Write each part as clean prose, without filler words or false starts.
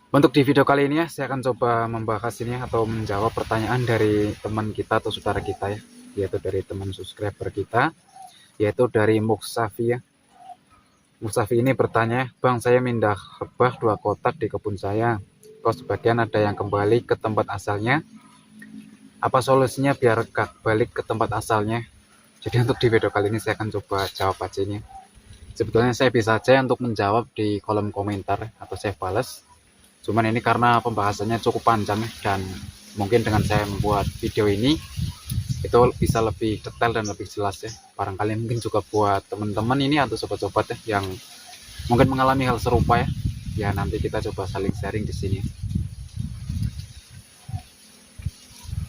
Untuk di video kali ini ya, saya akan coba membahas ini atau menjawab pertanyaan dari teman kita atau saudara kita ya, yaitu dari teman subscriber kita, yaitu dari Muksafi ya. Muksafi ini bertanya, Bang, saya mindah lebah 2 kotak di kebun saya. Kok sebagian ada yang kembali ke tempat asalnya? Apa solusinya biar gak balik ke tempat asalnya? Jadi untuk di video kali ini saya akan coba jawab aja ini. Sebetulnya saya bisa aja untuk menjawab di kolom komentar atau saya balas. Cuman ini karena pembahasannya cukup panjang dan mungkin dengan saya membuat video ini itu bisa lebih detail dan lebih jelas ya. Barangkali mungkin juga buat teman-teman ini atau sobat-sobat ya yang mungkin mengalami hal serupa ya. Ya nanti kita coba saling sharing di sini.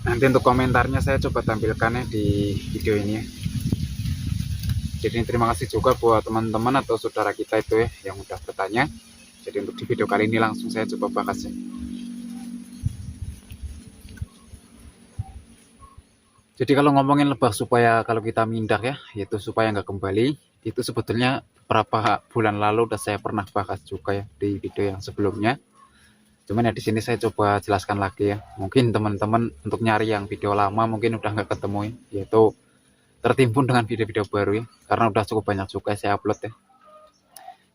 Nanti untuk komentarnya saya coba tampilkan ya di video ini ya. Jadi terima kasih juga buat teman-teman atau saudara kita itu ya yang udah bertanya. Jadi untuk di video kali ini langsung saya coba bahas ya. Jadi kalau ngomongin lebah supaya kalau kita mindah ya, yaitu supaya nggak kembali, itu sebetulnya beberapa bulan lalu udah saya pernah bahas juga ya di video yang sebelumnya. Cuman ya di sini saya coba jelaskan lagi ya. Mungkin teman-teman untuk nyari yang video lama mungkin udah nggak ketemu ya, yaitu tertimbun dengan video-video baru ya, karena udah cukup banyak juga saya upload ya.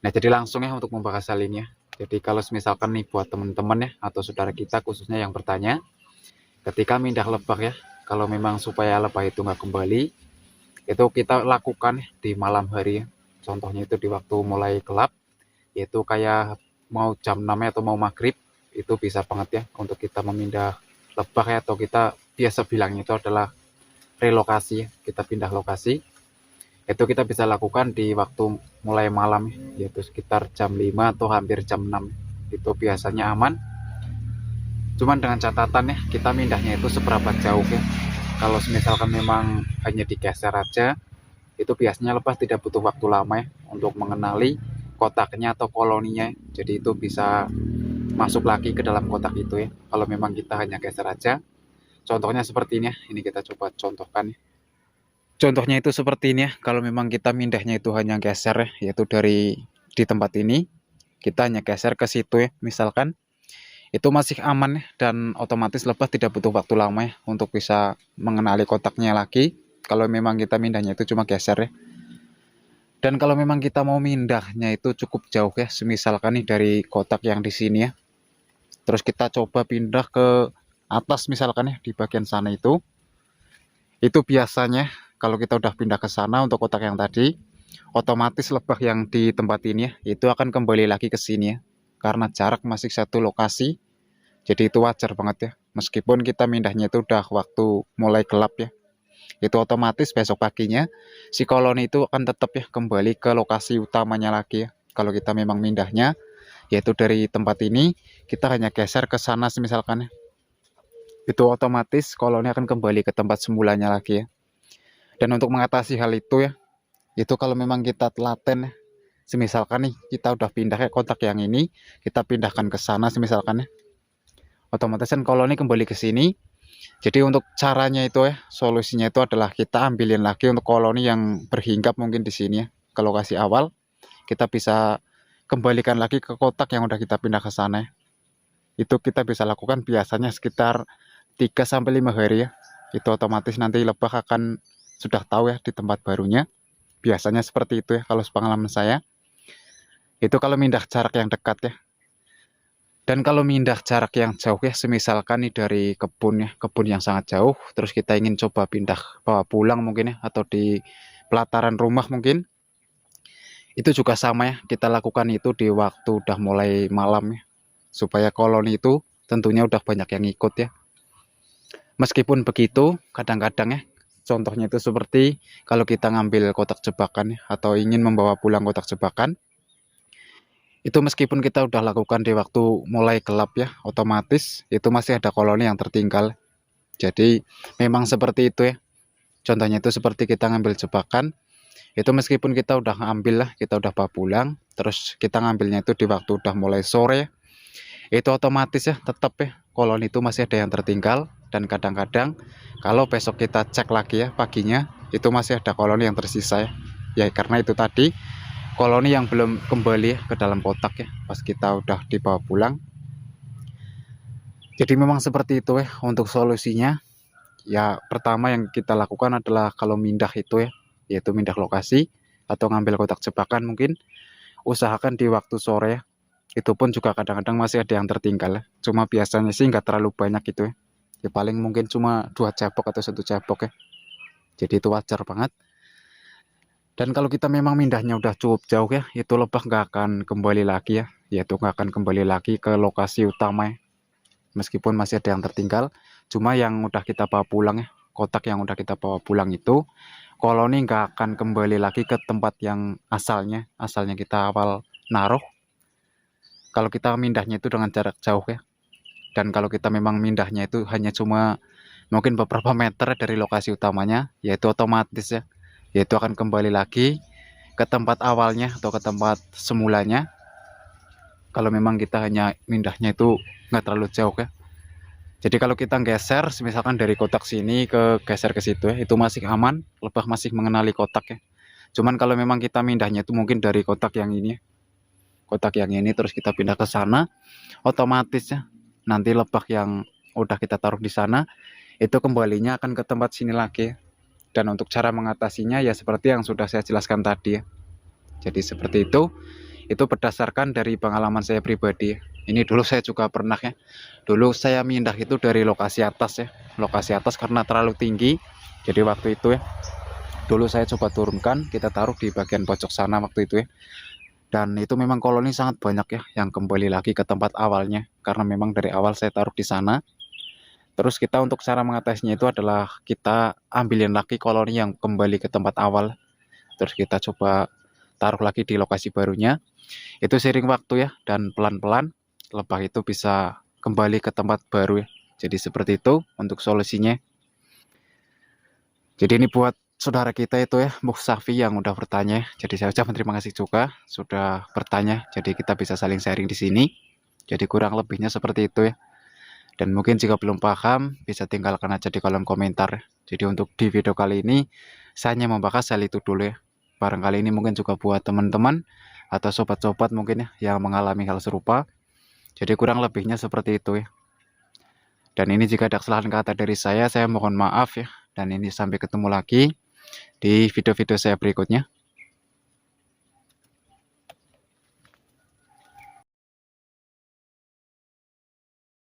Nah jadi langsung ya untuk membahas hal ini ya. Jadi kalau misalkan nih buat teman-teman ya atau saudara kita khususnya yang bertanya, ketika mindah lebah ya, kalau memang supaya lebah itu nggak kembali, itu kita lakukan di malam hari ya. Contohnya itu di waktu mulai gelap, yaitu kayak mau jam 6 ya, atau mau maghrib, itu bisa banget ya untuk kita memindah lebah ya, atau kita biasa bilangnya itu adalah relokasi ya. Kita pindah lokasi, itu kita bisa lakukan di waktu mulai malam ya, yaitu sekitar jam 5 atau hampir jam 6. Itu biasanya aman. Cuman dengan catatan ya, kita mindahnya itu seberapa jauh ya. Kalau misalkan memang hanya digeser aja, itu biasanya lebah tidak butuh waktu lama ya untuk mengenali kotaknya atau koloninya. Jadi itu bisa masuk lagi ke dalam kotak itu ya. Kalau memang kita hanya geser aja. Contohnya seperti ini ya. Ini kita coba contohkan ya. Contohnya itu seperti ini ya. Kalau memang kita mindahnya itu hanya geser ya, yaitu dari di tempat ini, kita hanya geser ke situ ya. Misalkan itu masih aman ya, dan otomatis lebah tidak butuh waktu lama ya untuk bisa mengenali kotaknya lagi. Kalau memang kita mindahnya itu cuma geser ya. Dan kalau memang kita mau mindahnya itu cukup jauh ya, semisalkan nih dari kotak yang di sini ya, terus kita coba pindah ke atas misalkan ya di bagian sana itu biasanya kalau kita udah pindah ke sana untuk kotak yang tadi, otomatis lebah yang di tempat ini ya, itu akan kembali lagi ke sini ya, karena jarak masih satu lokasi. Jadi itu wajar banget ya, meskipun kita mindahnya itu udah waktu mulai gelap ya, itu otomatis besok paginya si koloni itu akan tetap ya kembali ke lokasi utamanya lagi ya. Kalau kita memang mindahnya yaitu dari tempat ini, kita hanya geser ke sana misalkan ya, itu otomatis koloni akan kembali ke tempat semulanya lagi ya. Dan untuk mengatasi hal itu ya, itu kalau memang kita telaten ya, semisalkan nih kita udah pindah ke kotak yang ini, kita pindahkan ke sana semisalkan ya, otomatis kan koloni kembali ke sini. Jadi untuk caranya itu ya, solusinya itu adalah kita ambilin lagi untuk koloni yang berhinggap mungkin di sini ya, ke lokasi awal. Kita bisa kembalikan lagi ke kotak yang udah kita pindah ke sana ya. Itu kita bisa lakukan biasanya sekitar 3-5 hari ya. Itu otomatis nanti lebah akan sudah tahu ya di tempat barunya. Biasanya seperti itu ya kalau sepengalaman saya. Itu kalau mindah jarak yang dekat ya. Dan kalau mindah jarak yang jauh ya, semisalkan nih dari kebun ya, kebun yang sangat jauh, terus kita ingin coba pindah bawa pulang mungkin ya, atau di pelataran rumah mungkin, itu juga sama ya, kita lakukan itu di waktu udah mulai malam ya, supaya koloni itu tentunya udah banyak yang ikut ya. Meskipun begitu, kadang-kadang ya, contohnya itu seperti kalau kita ngambil kotak jebakan ya, atau ingin membawa pulang kotak jebakan, itu meskipun kita udah lakukan di waktu mulai gelap ya, otomatis itu masih ada koloni yang tertinggal. Jadi memang seperti itu ya. Contohnya itu seperti kita ngambil jebakan, itu meskipun kita udah ngambil lah, kita udah bawa pulang, terus kita ngambilnya itu di waktu udah mulai sore, itu otomatis ya tetap ya koloni itu masih ada yang tertinggal. Dan kadang-kadang kalau besok kita cek lagi ya paginya, itu masih ada koloni yang tersisa ya. Ya karena itu tadi koloni yang belum kembali ya ke dalam kotak ya pas kita udah dibawa pulang. Jadi memang seperti itu ya untuk solusinya. Ya pertama yang kita lakukan adalah kalau mindah itu ya, yaitu mindah lokasi atau ngambil kotak jebakan mungkin usahakan di waktu sore ya. Itu pun juga kadang-kadang masih ada yang tertinggal ya. Cuma biasanya sih nggak terlalu banyak gitu ya. Ya paling mungkin cuma 2 cebok atau 1 cebok ya. Jadi itu wajar banget. Dan kalau kita memang mindahnya udah cukup jauh ya, itu lebah nggak akan kembali lagi ya. Yaitu nggak akan kembali lagi ke lokasi utama ya. Meskipun masih ada yang tertinggal, cuma yang udah kita bawa pulang ya, kotak yang udah kita bawa pulang itu, koloni nggak akan kembali lagi ke tempat yang asalnya kita awal naruh. Kalau kita mindahnya itu dengan jarak jauh ya, dan kalau kita memang mindahnya itu hanya cuma mungkin beberapa meter dari lokasi utamanya, yaitu otomatis ya, yaitu akan kembali lagi ke tempat awalnya atau ke tempat semulanya. Kalau memang kita hanya mindahnya itu nggak terlalu jauh ya. Jadi kalau kita geser, misalkan dari kotak sini ke geser ke situ ya, itu masih aman, lebah masih mengenali kotak ya. Cuman kalau memang kita mindahnya itu mungkin dari kotak yang ini, kotak yang ini terus kita pindah ke sana, otomatis ya nanti lebah yang udah kita taruh di sana itu kembalinya akan ke tempat sini lagi ya. Dan untuk cara mengatasinya ya seperti yang sudah saya jelaskan tadi ya. Jadi seperti itu berdasarkan dari pengalaman saya pribadi ya. Ini dulu saya juga pernah ya. Dulu saya mindah itu dari lokasi atas ya. Lokasi atas karena terlalu tinggi. Jadi waktu itu ya, dulu saya coba turunkan, kita taruh di bagian pojok sana waktu itu ya. Dan itu memang koloni sangat banyak ya yang kembali lagi ke tempat awalnya. Karena memang dari awal saya taruh di sana. Terus kita untuk cara mengatasinya itu adalah kita ambilin lagi koloni yang kembali ke tempat awal. Terus kita coba taruh lagi di lokasi barunya. Itu seiring waktu ya dan pelan-pelan lebah itu bisa kembali ke tempat baru ya. Jadi seperti itu untuk solusinya. Jadi ini buat saudara kita itu ya, Mbok Safi yang udah bertanya. Jadi saya ucapkan terima kasih juga sudah bertanya. Jadi kita bisa saling sharing di sini. Jadi kurang lebihnya seperti itu ya. Dan mungkin jika belum paham, bisa tinggalkan aja di kolom komentar. Jadi untuk di video kali ini, saya hanya membahas hal itu dulu ya. Barangkali ini mungkin juga buat teman-teman atau sobat-sobat mungkin ya, yang mengalami hal serupa. Jadi kurang lebihnya seperti itu ya. Dan ini jika ada kesalahan kata dari saya mohon maaf ya. Dan ini sampai ketemu lagi di video-video saya berikutnya.